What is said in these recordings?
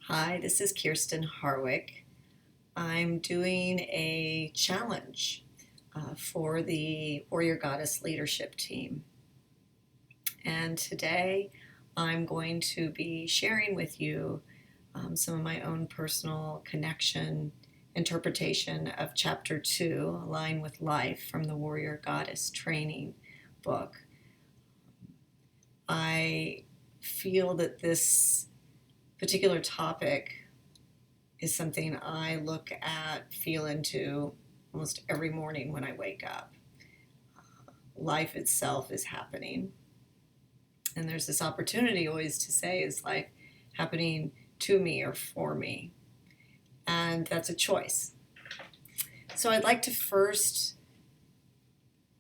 Hi, this is Kirsten Harwick. I'm doing a challenge for the Warrior Goddess Leadership Team. And today I'm going to be sharing with you some of my own personal connection interpretation of Chapter 2, Align with Life, from the Warrior Goddess Training book. I feel that this particular topic is something I look at, feel into almost every morning when I wake up. Life itself is happening. And there's this opportunity always to say, is life happening to me or for me? And that's a choice. So I'd like to first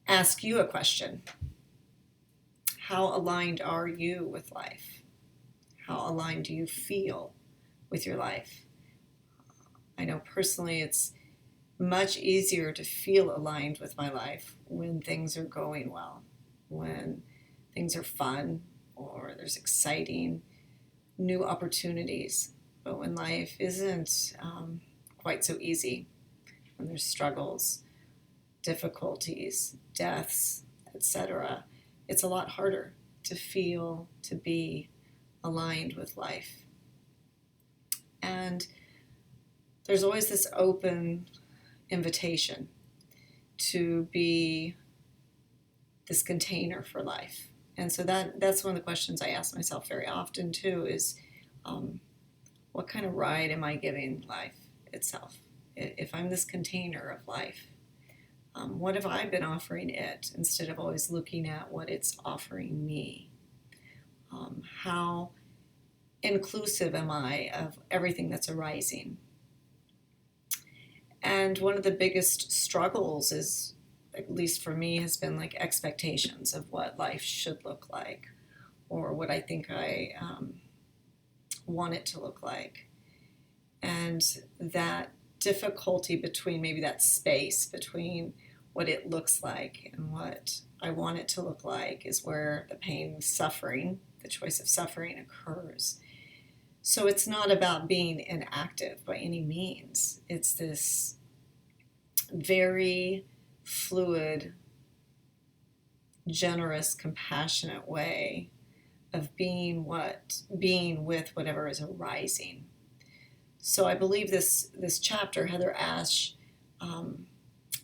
ask you a question. How aligned are you with life? How aligned do you feel with your life? I know personally it's much easier to feel aligned with my life when things are going well, when things are fun or there's exciting new opportunities. But when life isn't quite so easy, when there's struggles, difficulties, deaths, etc., it's a lot harder to feel, to be aligned with life. And there's always this open invitation to be this container for life. And so that's one of the questions I ask myself very often too is what kind of ride am I giving life itself? If I'm this container of life, what have I been offering it instead of always looking at what it's offering me? How inclusive am I of everything that's arising? And one of the biggest struggles is, at least for me, has been like expectations of what life should look like or what I think I want it to look like. And that difficulty between maybe that space between what it looks like and what I want it to look like is where the pain, suffering, the choice of suffering occurs. So it's not about being inactive by any means. It's this very fluid, generous, compassionate way of being with whatever is arising. So I believe this chapter, Heather Ashe,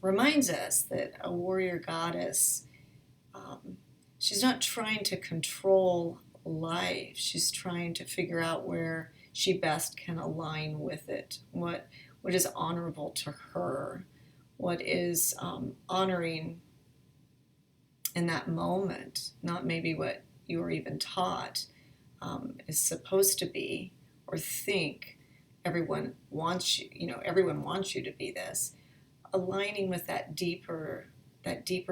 reminds us that a warrior goddess, she's not trying to control life. She's trying to figure out where she best can align with it, what is honorable to her, what is honoring in that moment, not maybe what you were even taught is supposed to be or think everyone wants everyone wants you to be this. Aligning with that deeper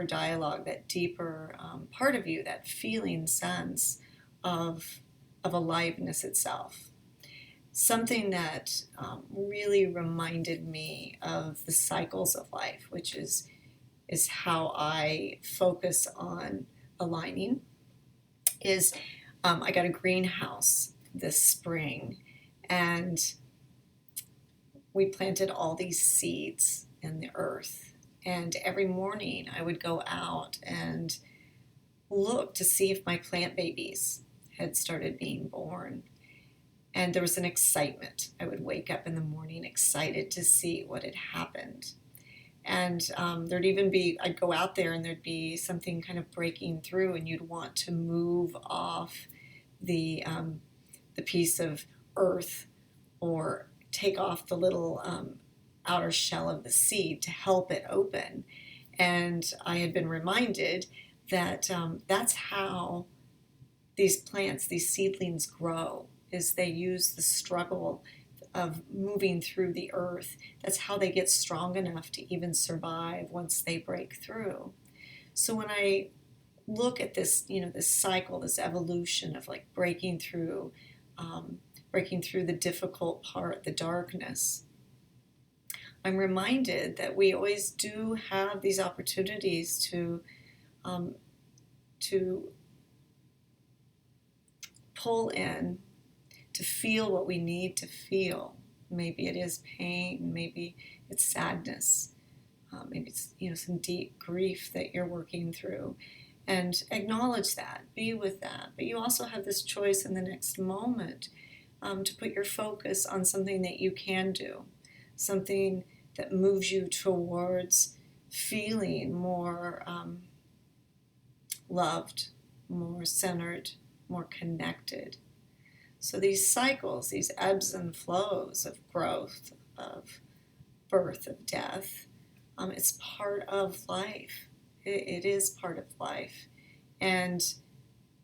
dialogue, that deeper part of you, that feeling sense of aliveness itself. Something that really reminded me of the cycles of life, which is how I focus on aligning, is I got a greenhouse this spring, and we planted all these seeds in the earth. And every morning I would go out and look to see if my plant babies had started being born. And there was an excitement. I would wake up in the morning excited to see what had happened. And there'd even be, I'd go out there and there'd be something kind of breaking through, and you'd want to move off the piece of earth or take off the little outer shell of the seed to help it open. And I had been reminded that that's how these plants, these seedlings grow, is they use the struggle of moving through the earth. That's how they get strong enough to even survive once they break through. So when I look at this, this cycle, this evolution of like breaking through the difficult part, the darkness, I'm reminded that we always do have these opportunities to pull in, to feel what we need to feel. Maybe it is pain, maybe it's sadness, maybe it's some deep grief that you're working through, and acknowledge that, be with that. But you also have this choice in the next moment to put your focus on something that you can do, something that moves you towards feeling more loved, more centered, more connected. So these cycles, these ebbs and flows of growth, of birth, of death, it's part of life. It is part of life. And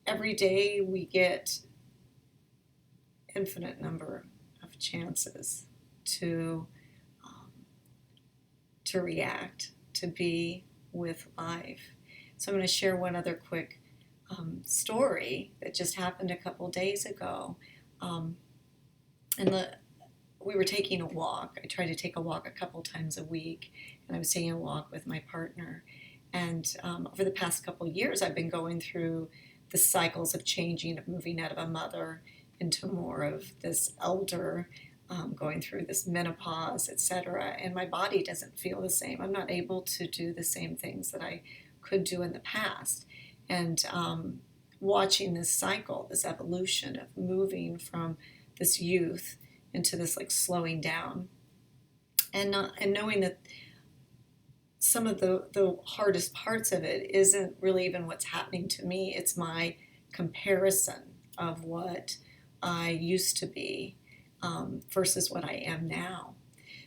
every day we get infinite number of chances to react, to be with life. So I'm going to share one other quick story that just happened a couple days ago. We were taking a walk. I try to take a walk a couple times a week, and I was taking a walk with my partner. And over the past couple years, I've been going through the cycles of changing, of moving out of a mother into more of this elder, going through this menopause, etc. And my body doesn't feel the same. I'm not able to do the same things that I could do in the past. And watching this cycle, this evolution of moving from this youth into this like slowing down, and knowing that some of the hardest parts of it isn't really even what's happening to me. It's my comparison of what I used to be versus what I am now.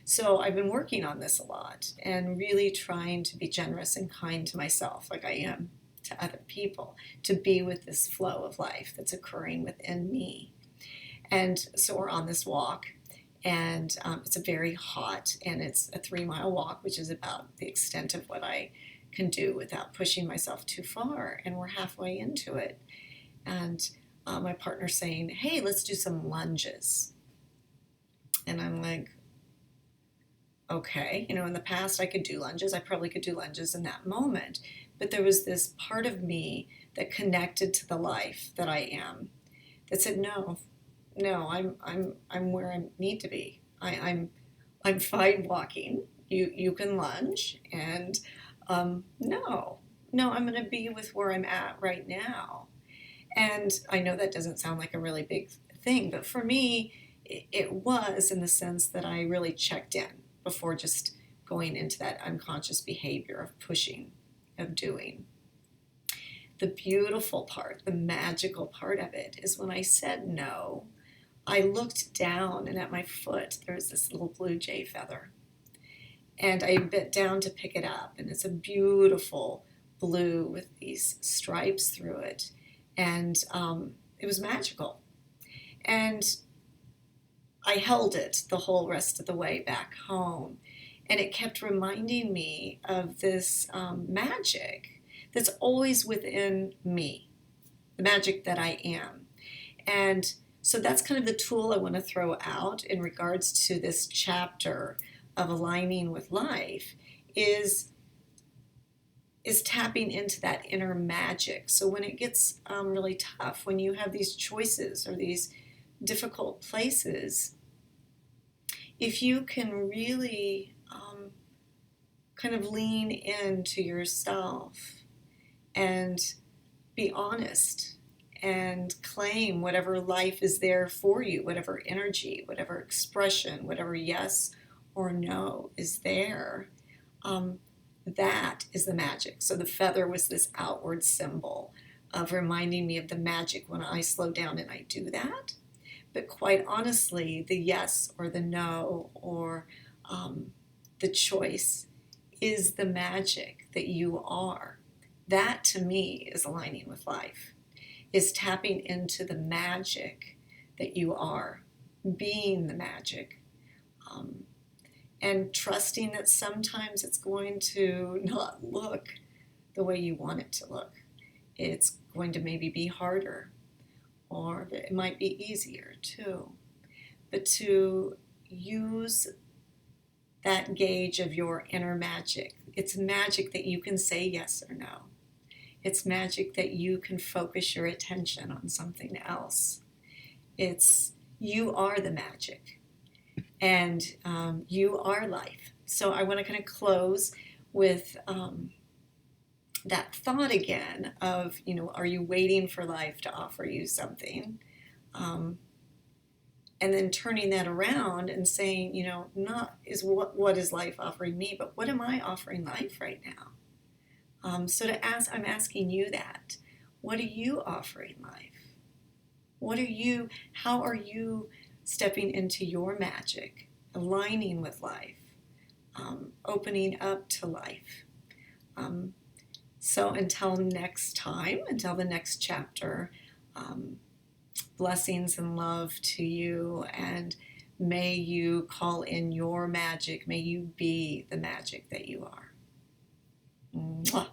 So I've been working on this a lot and really trying to be generous and kind to myself, like I am to other people, to be with this flow of life that's occurring within me. And so we're on this walk, and it's a very hot, and it's a 3-mile walk, which is about the extent of what I can do without pushing myself too far. And we're halfway into it. And my partner's saying, hey, let's do some lunges. And I'm like, okay, in the past I could do lunges. I probably could do lunges in that moment. But there was this part of me that connected to the life that I am that said, no, I'm where I need to be. I'm fine walking. You can lunge, and no, I'm going to be with where I'm at right now. And I know that doesn't sound like a really big thing, but for me, it was, in the sense that I really checked in before just going into that unconscious behavior of pushing, of doing. The beautiful part, the magical part of it, is when I said no, I looked down, and at my foot there was this little blue jay feather. And I bent down to pick it up, and it's a beautiful blue with these stripes through it. And it was magical. And I held it the whole rest of the way back home. And it kept reminding me of this magic that's always within me, the magic that I am. And so that's kind of the tool I want to throw out in regards to this chapter of aligning with life, is tapping into that inner magic. So when it gets really tough, when you have these choices or these difficult places, if you can really kind of lean into yourself and be honest and claim whatever life is there for you, whatever energy, whatever expression, whatever yes or no is there, that is the magic. So the feather was this outward symbol of reminding me of the magic when I slow down and I do that. But quite honestly, the yes or the no or the choice is the magic that you are. That, to me, is aligning with life, is tapping into the magic that you are, being the magic, and trusting that sometimes it's going to not look the way you want it to look. It's going to maybe be harder, or it might be easier too. But to use that gauge of your inner magic, it's magic that you can say yes or no. It's magic that you can focus your attention on something else. It's you are the magic, and you are life. So I want to kind of close with that thought again of, are you waiting for life to offer you something? And then turning that around and saying, not is what is life offering me, but what am I offering life right now? So I'm asking you that. What are you offering life? How are you stepping into your magic, aligning with life, opening up to life? So until next time, until the next chapter, blessings and love to you, and may you call in your magic. May you be the magic that you are. Mwah.